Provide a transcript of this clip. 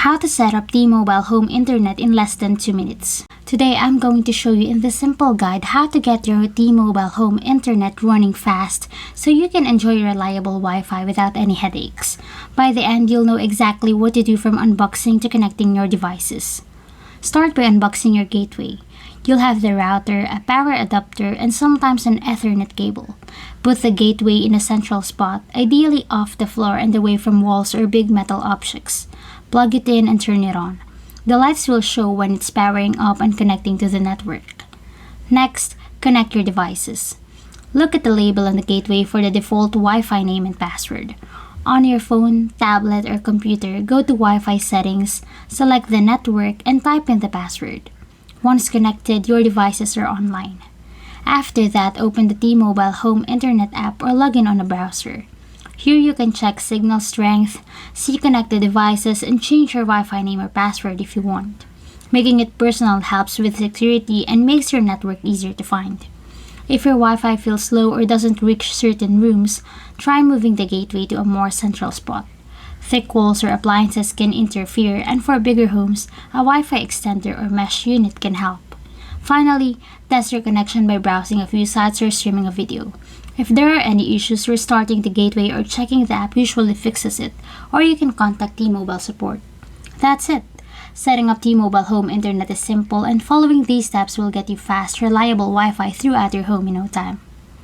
How to set up T-Mobile home internet in less than 2 minutes. Today I'm going to show you in this simple guide how to get your T-Mobile home internet running fast so you can enjoy reliable Wi-Fi without any headaches. By the end, you'll know exactly what to do from unboxing to connecting your devices. Start by unboxing your gateway. You'll have the router, a power adapter, and sometimes an Ethernet cable. Put the gateway in a central spot, ideally off the floor and away from walls or big metal objects. Plug it in and turn it on. The lights will show when it's powering up and connecting to the network. Next, connect your devices. Look at the label on the gateway for the default Wi-Fi name and password. On your phone, tablet, or computer, go to Wi-Fi settings, select the network, and type in the password. Once connected, your devices are online. After that, open the T-Mobile Home Internet app or log in on a browser. Here you can check signal strength, see connected devices, and change your Wi-Fi name or password if you want. Making it personal helps with security and makes your network easier to find. If your Wi-Fi feels slow or doesn't reach certain rooms, try moving the gateway to a more central spot. Thick walls or appliances can interfere, and for bigger homes, a Wi-Fi extender or mesh unit can help. Finally, test your connection by browsing a few sites or streaming a video. If there are any issues, restarting the gateway or checking the app usually fixes it, or you can contact T-Mobile support. That's it! Setting up T-Mobile home internet is simple, and following these steps will get you fast, reliable Wi-Fi throughout your home in no time.